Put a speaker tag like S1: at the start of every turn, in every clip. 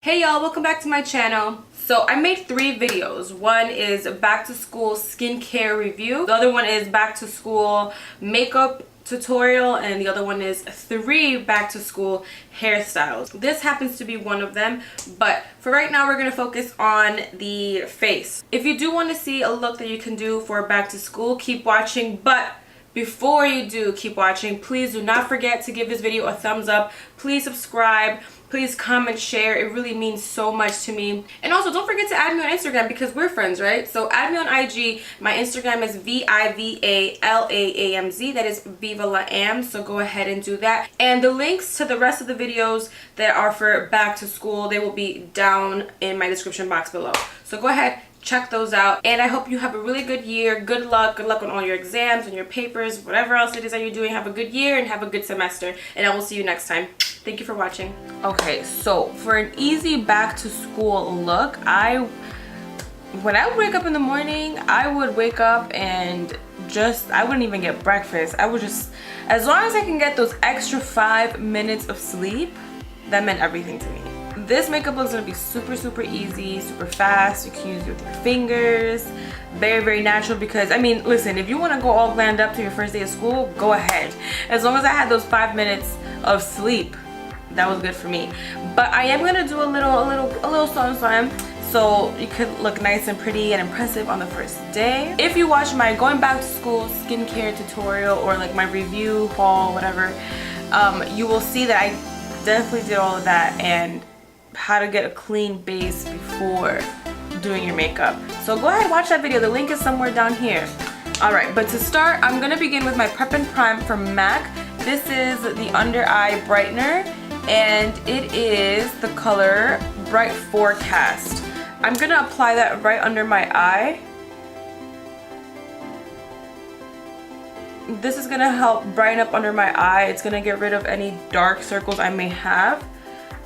S1: Hey y'all, welcome back to my channel. So I made 3 videos. One is back to school skincare review. The other one is back to school makeup tutorial, and the other one is 3 back to school hairstyles. This happens to be one of them, but for right now we're going to focus on the face. If you do want to see a look that you can do for back to school, keep watching. But before you do keep watching, please do not forget to give this video a thumbs up. Please subscribe. Please comment, share. It really means so much to me. And also don't forget to add me on Instagram because we're friends, right? So add me on IG. My Instagram is VIVALAAMZ. That is Viva La Am. So go ahead and do that. And the links to the rest of the videos that are for back to school, they will be down in my description box below. So go ahead, check those out, and I hope you have a really good year. Good luck on all your exams and your papers, whatever else it is that you're doing. Have a good year and have a good semester, and I will see you next time. Thank you for watching. Okay, so for an easy back to school look, when I would wake up in the morning, I would wake up and I wouldn't even get breakfast. I would just, as long as I can get those extra 5 minutes of sleep, that meant everything to me. This makeup look is going to be super easy, super fast. You can use it with your fingers. Very natural, because I mean, listen, if you want to go all glammed up to your first day of school, go ahead. As long as I had those 5 minutes of sleep, that was good for me. But I am going to do a little something so you could look nice and pretty and impressive on the first day. If you watch my going back to school skincare tutorial or like my review haul, whatever, you will see that I definitely did all of that and how to get a clean base before doing your makeup. So go ahead and watch that video. The link is somewhere down here. Alright, but to start, I'm going to begin with my Prep and Prime from MAC. This is the under eye brightener, and it is the color Bright Forecast. I'm going to apply that right under my eye. This is going to help brighten up under my eye. It's going to get rid of any dark circles I may have.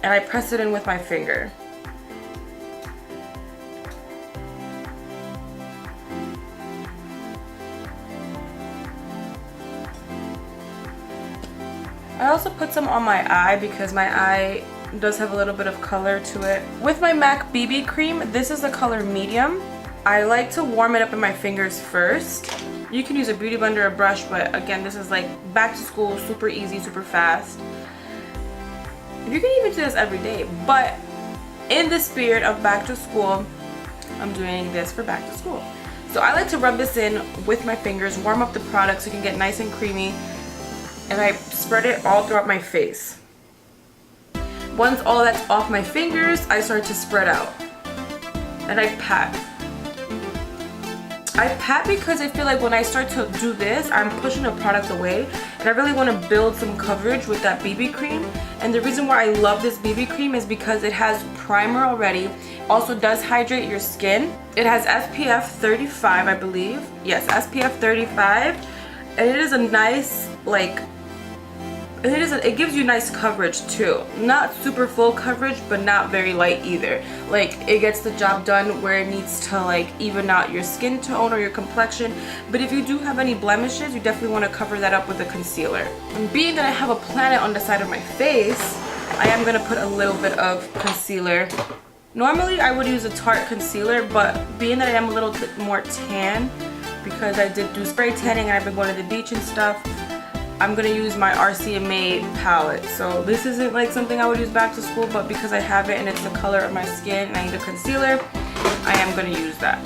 S1: And I press it in with my finger. I also put some on my eye because my eye does have a little bit of color to it. With my MAC BB cream, this is the color medium. I like to warm it up in my fingers first. You can use a beauty blender or a brush, but again, this is like back to school, super easy, super fast. You can even do this every day, but in the spirit of back to school, I'm doing this for back to school. So I like to rub this in with my fingers, warm up the product so it can get nice and creamy, and I spread it all throughout my face. Once all that's off my fingers, I start to spread out, and I pat. I pat because I feel like when I start to do this, I'm pushing the product away, and I really want to build some coverage with that BB cream. And the reason why I love this BB cream is because it has primer already, also does hydrate your skin. It has SPF 35, I believe. Yes, SPF 35, and it is a nice, like, it gives you nice coverage too. Not super full coverage, but not very light either. Like, it gets the job done where it needs to like even out your skin tone or your complexion. But if you do have any blemishes, you definitely want to cover that up with a concealer. And being that I have a planet on the side of my face, I am going to put a little bit of concealer. Normally I would use a Tarte concealer, but being that I am a little bit more tan because I did do spray tanning and I've been going to the beach and stuff, I'm going to use my RCMA palette. So this isn't like something I would use back to school, but because I have it and it's the color of my skin and I need a concealer, I am going to use that.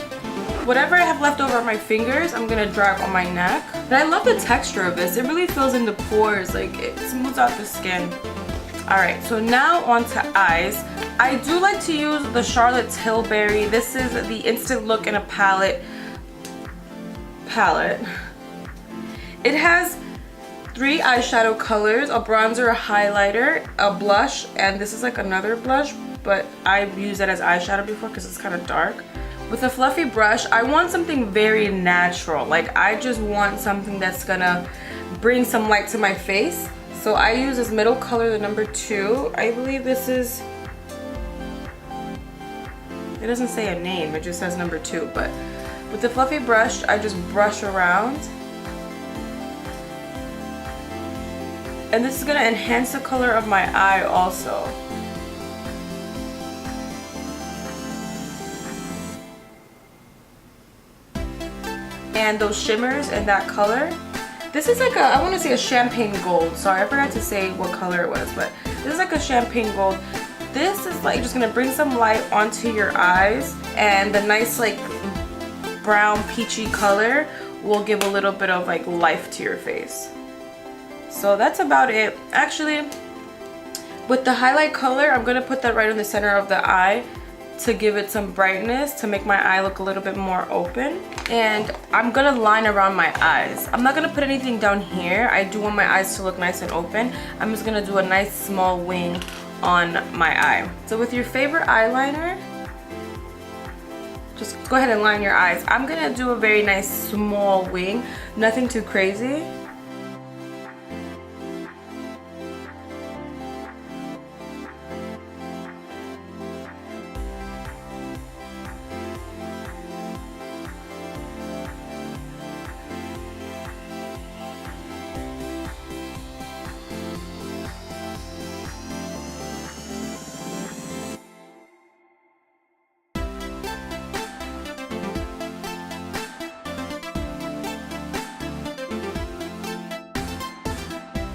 S1: Whatever I have left over on my fingers, I'm going to dry up on my neck. And I love the texture of this. It really fills in the pores, like it smooths out the skin. Alright, so now on to eyes. I do like to use the Charlotte Tilbury. This is the Instant Look in a palette. It has 3 eyeshadow colors, a bronzer, a highlighter, a blush, and this is like another blush, but I've used that as eyeshadow before because it's kind of dark. With a fluffy brush, I want something very natural. Like, I just want something that's gonna bring some light to my face. So I use this middle color, the number 2. I believe this is, it doesn't say a name, it just says number 2, but with the fluffy brush, I just brush around. And this is going to enhance the color of my eye also. and those shimmers in that color. This is like a, I want to say a champagne gold. Sorry, I forgot to say what color it was, but this is like a champagne gold. This is like just gonna bring some light onto your eyes, and the nice like brown peachy color will give a little bit of like life to your face. So that's about it. Actually, with the highlight color, I'm gonna put that right in the center of the eye to give it some brightness, to make my eye look a little bit more open. And I'm gonna line around my eyes. I'm not gonna put anything down here. I do want my eyes to look nice and open. I'm just gonna do a nice small wing on my eye. So with your favorite eyeliner, just go ahead and line your eyes. I'm gonna do a very nice small wing, nothing too crazy.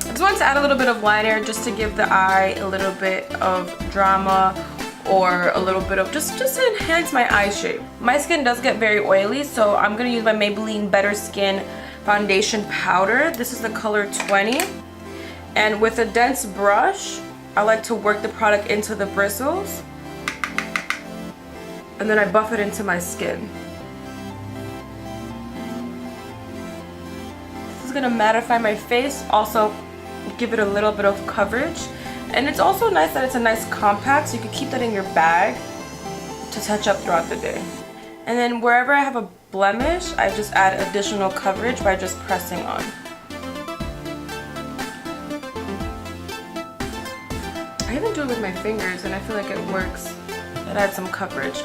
S1: I just wanted to add a little bit of liner just to give the eye a little bit of drama, or a little bit of just to enhance my eye shape. My skin does get very oily, so I'm gonna use my Maybelline Better Skin foundation powder. This is the color 20, and with a dense brush I like to work the product into the bristles, and then I buff it into my skin. This is gonna mattify my face, also give it a little bit of coverage. And it's also nice that it's a nice compact, so you can keep that in your bag to touch up throughout the day. And then wherever I have a blemish, I just add additional coverage by just pressing on. I even do it with my fingers and I feel like it works. It adds some coverage.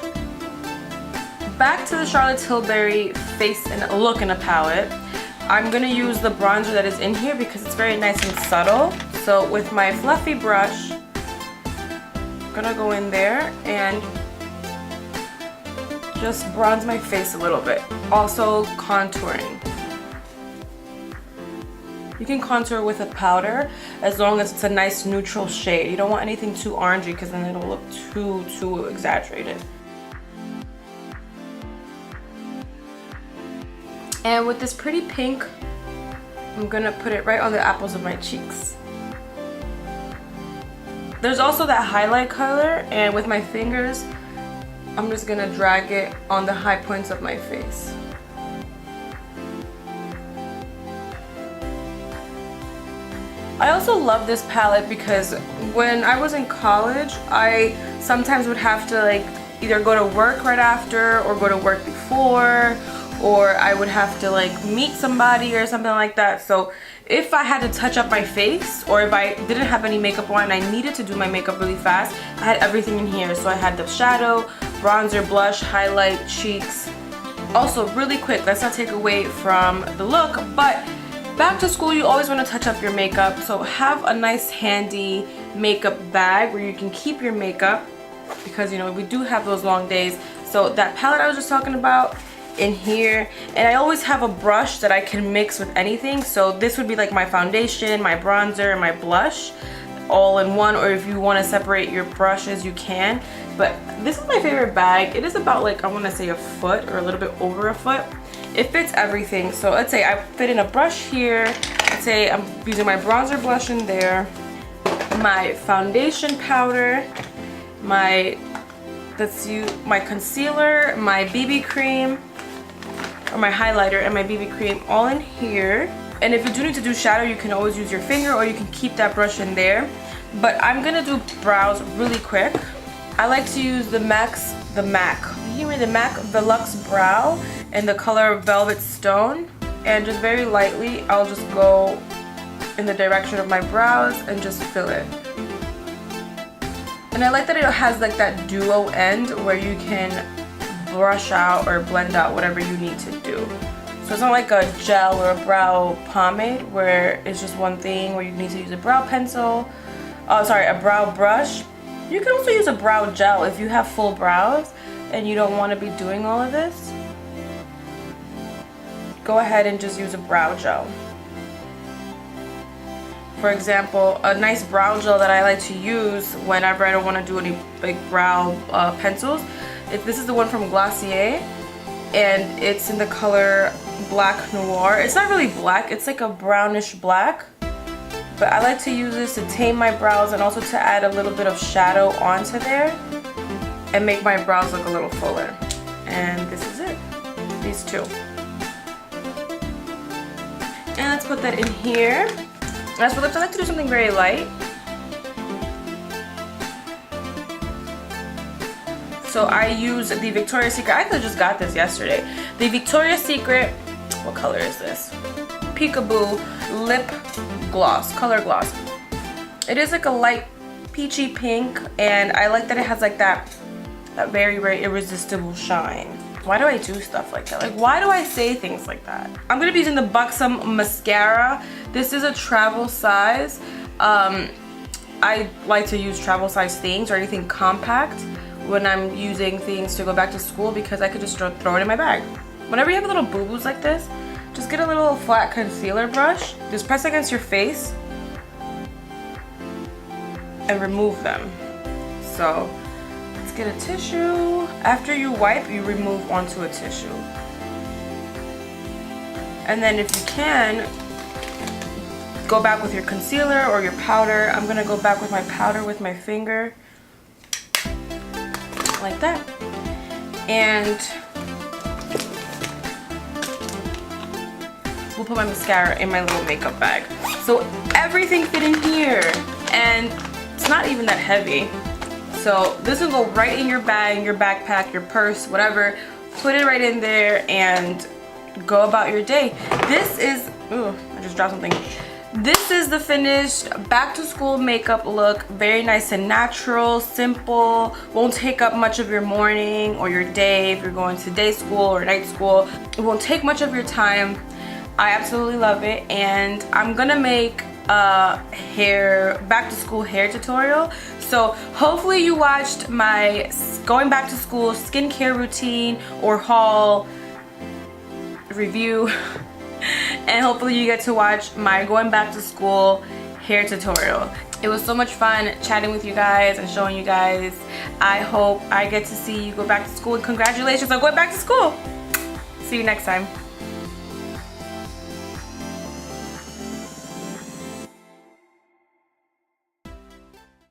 S1: Back to the Charlotte Tilbury face and look in a palette. I'm going to use the bronzer that is in here because it's very nice and subtle. So with my fluffy brush, I'm going to go in there and just bronze my face a little bit. Also contouring. You can contour with a powder as long as it's a nice neutral shade. You don't want anything too orangey because then it'll look too exaggerated. And with this pretty pink, I'm gonna put it right on the apples of my cheeks. There's also that highlight color, and with my fingers, I'm just gonna drag it on the high points of my face. I also love this palette because when I was in college, I sometimes would have to like either go to work right after or go to work before, or I would have to like meet somebody or something like that. So if I had to touch up my face, or if I didn't have any makeup on and I needed to do my makeup really fast, I had everything in here. So I had the shadow, bronzer, blush, highlight, cheeks. Also really quick, let's not take away from the look, but back to school you always want to touch up your makeup. So have a nice handy makeup bag where you can keep your makeup, because you know we do have those long days. So that palette I was just talking about in here, and I always have a brush that I can mix with anything. So this would be like my foundation, my bronzer, and my blush all in one, or if you want to separate your brushes you can. But this is my favorite bag. It is about like, I want to say a foot or a little bit over a foot. It fits everything. So let's say I fit in a brush here, let's say I'm using my bronzer blush in there, my foundation powder, my concealer, my BB cream, or my highlighter, and my BB cream all in here. And if you do need to do shadow, you can always use your finger, or you can keep that brush in there. But I'm gonna do brows really quick. I like to use the MAC Velux Brow in the color Velvet Stone, and just very lightly I'll just go in the direction of my brows and just fill it. And I like that it has like that duo end where you can brush out or blend out whatever you need to do. So it's not like a gel or a brow pomade where it's just one thing where you need to use a brow pencil, a brow brush. You can also use a brow gel if you have full brows and you don't want to be doing all of this. go ahead and just use a brow gel. For example, a nice brow gel that I like to use whenever I don't want to do any big brow pencils. This is the one from Glossier, and it's in the color Black Noir. It's not really black, it's like a brownish black. But I like to use this to tame my brows and also to add a little bit of shadow onto there and make my brows look a little fuller. And this is it, these two. And let's put that in here. As for lips, I like to do something very light. So I use the Victoria's Secret. I could have just got this yesterday. The Victoria's Secret, what color is this? Peekaboo Lip Gloss, color gloss. It is like a light peachy pink, and I like that it has like that very, very irresistible shine. Why do I do stuff like that? Like, why do I say things like that? I'm gonna be using the Buxom mascara. This is a travel size. I like to use travel size things or anything compact when I'm using things to go back to school, because I could just throw it in my bag. Whenever you have little boo-boos like this, just get a little flat concealer brush, just press against your face and remove them. So let's get a tissue. After you wipe, you remove onto a tissue. And then if you can, go back with your concealer or your powder. I'm gonna go back with my powder with my finger, like that. And we'll put my mascara in my little makeup bag. So everything fit in here, and it's not even that heavy. So this will go right in your bag, your backpack, your purse, whatever. Put it right in there and go about your day. This is, ooh, I just dropped something. This is the finished back to school makeup look. Very nice and natural, simple, won't take up much of your morning or your day if you're going to day school or night school. It won't take much of your time. I absolutely love it, and I'm gonna make a back to school hair tutorial. So hopefully you watched my going back to school skincare routine or haul review. And hopefully you get to watch my going back to school hair tutorial. It was so much fun chatting with you guys and showing you guys. I hope I get to see you go back to school, and congratulations on going back to school. See you next time.